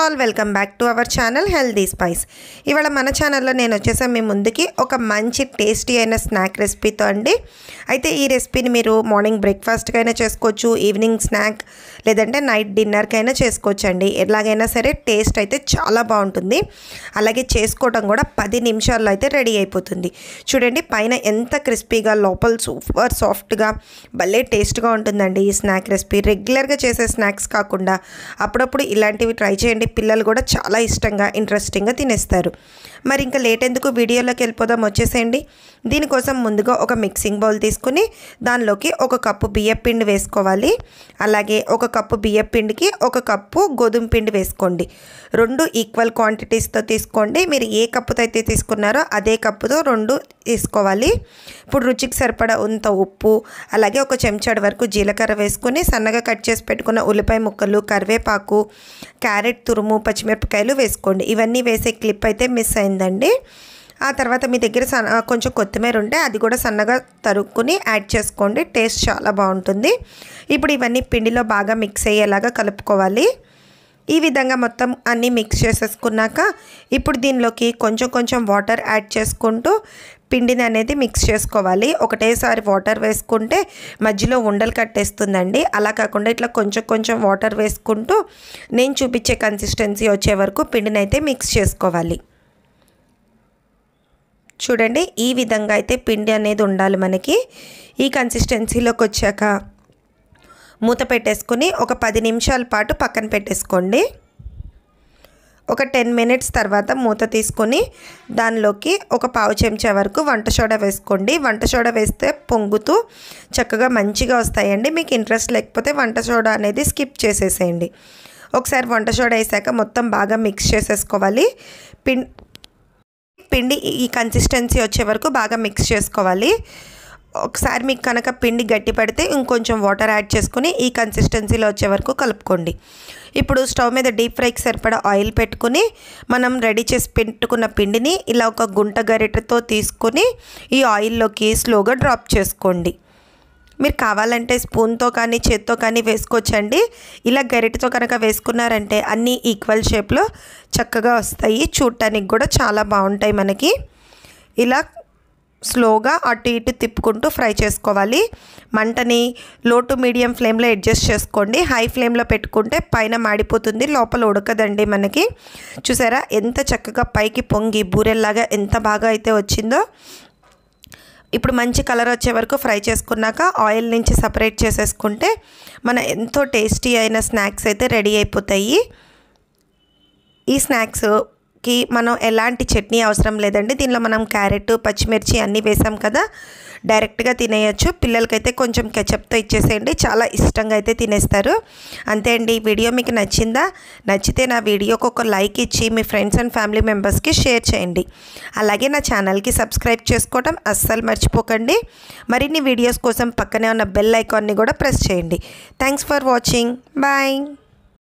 All welcome back to our channel healthy spice. ఇవాళ మన ఛానల్లో నేను వచ్చేసాను మీ ముందుకి ఒక మంచి టేస్టీ అయిన స్నాక్ రెసిపీతో అండి. అయితే ఈ రెసిపీని మీరు మార్నింగ్ బ్రేక్ఫాస్ట్కైనా చేసుకోవచ్చు, ఈవినింగ్ స్నాక్ లేదంటే నైట్ డిన్నర్కైనా చేసుకోవచ్చు అండి. ఎలాగైనా సరే టేస్ట్ అయితే చాలా బాగుంటుంది. అలాగే చేసుకోవడం కూడా 10 నిమిషాల్లో అయితే రెడీ అయిపోతుంది. చూడండి పైన ఎంత క్రిస్పీగా, లోపల సూపర్ సాఫ్ట్గా భలే టేస్ట్గా ఉంటుందండి ఈ స్నాక్ రెసిపీ. రెగ్యులర్గా చేసే స్నాక్స్ కాకుండా అప్పుడప్పుడు ఇలాంటివి ట్రై చేయండి. పిల్లలు కూడా చాలా ఇష్టంగా ఇంట్రెస్టింగ్గా తినేస్తారు. మరి ఇంకా లేట్ ఎందుకు, వీడియోలోకి వెళ్ళిపోదాం, వచ్చేసేయండి. దీనికోసం ముందుగా ఒక మిక్సింగ్ బౌల్ తీసుకుని దానిలోకి 1 కప్పు బియ్యం పిండి వేసుకోవాలి. అలాగే 1 కప్పు బియ్యం పిండికి 1 కప్పు గోధుమ పిండి వేసుకోండి. 2 ఈక్వల్ క్వాంటిటీస్తో తీసుకోండి. మీరు ఏ కప్పుతో అయితే తీసుకున్నారో అదే కప్పుతో 2 తీసుకోవాలి. ఇప్పుడు రుచికి సరిపడా అంత ఉప్పు, అలాగే 1 చెంచాడు వరకు జీలకర్ర వేసుకొని సన్నగా కట్ చేసి పెట్టుకున్న ఉల్లిపాయ ముక్కలు, కరివేపాకు, క్యారెట్ తురుము, పచ్చిమిరపకాయలు వేసుకోండి. ఇవన్నీ వేసే క్లిప్ అయితే మిస్ అయిందండి. ఆ తర్వాత మీ దగ్గర కొంచెం కొత్తిమీర ఉంటే అది కూడా సన్నగా తరుక్కుని యాడ్ చేసుకోండి. టేస్ట్ చాలా బాగుంటుంది. ఇప్పుడు ఇవన్నీ పిండిలో బాగా మిక్స్ అయ్యేలాగా కలుపుకోవాలి. ఈ విధంగా మొత్తం అన్నీ మిక్స్ చేసేసుకున్నాక ఇప్పుడు దీనిలోకి కొంచెం వాటర్ యాడ్ చేసుకుంటూ పిండిని అనేది మిక్స్ చేసుకోవాలి. ఒకటేసారి వాటర్ వేసుకుంటే మధ్యలో ఉండలు కట్టేస్తుందండి. అలా కాకుండా ఇట్లా కొంచెం వాటర్ వేసుకుంటూ నేను చూపించే కన్సిస్టెన్సీ వచ్చే వరకు పిండిని అయితే మిక్స్ చేసుకోవాలి. చూడండి ఈ విధంగా అయితే పిండి అనేది ఉండాలి మనకి. ఈ కన్సిస్టెన్సీలోకి వచ్చాక మూత పెట్టేసుకుని ఒక 10 నిమిషాల పాటు పక్కన పెట్టేసుకోండి. ఒక 10 మినిట్స్ తర్వాత మూత తీసుకొని దానిలోకి 1 పావు చెంచా వరకు వంట సోడా వేసుకోండి. వంట సోడా వేస్తే పొంగుతూ చక్కగా మంచిగా వస్తాయండి. మీకు ఇంట్రెస్ట్ లేకపోతే వంట సోడా అనేది స్కిప్ చేసేసేయండి. ఒకసారి వంట సోడా వేసాక మొత్తం బాగా మిక్స్ చేసేసుకోవాలి. పిండి ఈ కన్సిస్టెన్సీ వచ్చే వరకు బాగా మిక్స్ చేసుకోవాలి. ఒకసారి మీకు కనుక పిండి గట్టి పడితే ఇంకొంచెం వాటర్ యాడ్ చేసుకుని ఈ కన్సిస్టెన్సీలో వచ్చే వరకు కలుపుకోండి. ఇప్పుడు స్టవ్ మీద డీప్ ఫ్రైకి సరిపడా ఆయిల్ పెట్టుకుని మనం రెడీ చేసి పెట్టుకున్న పిండిని ఇలా ఒక గుంట గరిటెతో తీసుకుని ఈ ఆయిల్లోకి స్లోగా డ్రాప్ చేసుకోండి. మీరు కావాలంటే స్పూన్తో కానీ చేత్తో కానీ వేసుకోవచ్చండి. ఇలా గరిటెతో కనుక వేసుకున్నారంటే అన్నీ ఈక్వల్ షేప్లో చక్కగా వస్తాయి. చూడటానికి కూడా చాలా బాగుంటాయి మనకి. ఇలా స్లోగా అటు ఇటు తిప్పుకుంటూ ఫ్రై చేసుకోవాలి. మంటని లో టు మీడియం ఫ్లేమ్లో అడ్జస్ట్ చేసుకోండి. హై ఫ్లేమ్లో పెట్టుకుంటే పైన మాడిపోతుంది, లోపల ఉడకదండి మనకి. చూసారా ఎంత చక్కగా పైకి పొంగి బూరెల్లాగా ఎంత బాగా అయితే వచ్చిందో. ఇప్పుడు మంచి కలర్ వచ్చే వరకు ఫ్రై చేసుకున్నాక ఆయిల్ నుంచి సపరేట్ చేసేసుకుంటే మన ఎంతో టేస్టీ అయిన స్నాక్స్ అయితే రెడీ అయిపోతాయి. ఈ స్నాక్స్కి మనం ఎలాంటి చట్నీ అవసరం లేదండి. దీనిలో మనం క్యారెట్, పచ్చిమిర్చి అన్నీ వేసాం కదా, డైరెక్ట్గా తినేయచ్చు. పిల్లలకైతే కొంచెం కెచప్తో ఇచ్చేసేయండి, చాలా ఇష్టంగా అయితే తినేస్తారు. అంతే అండి. ఈ వీడియో మీకు నచ్చిందా? నచ్చితే నా వీడియోకి ఒక లైక్ ఇచ్చి మీ ఫ్రెండ్స్ అండ్ ఫ్యామిలీ మెంబర్స్కి షేర్ చేయండి. అలాగే నా ఛానల్కి సబ్స్క్రైబ్ చేసుకోవడం అస్సలు మర్చిపోకండి. మరిన్ని వీడియోస్ కోసం పక్కనే ఉన్న బెల్ ఐకాన్ని కూడా ప్రెస్ చేయండి. Thanks for watching. బాయ్.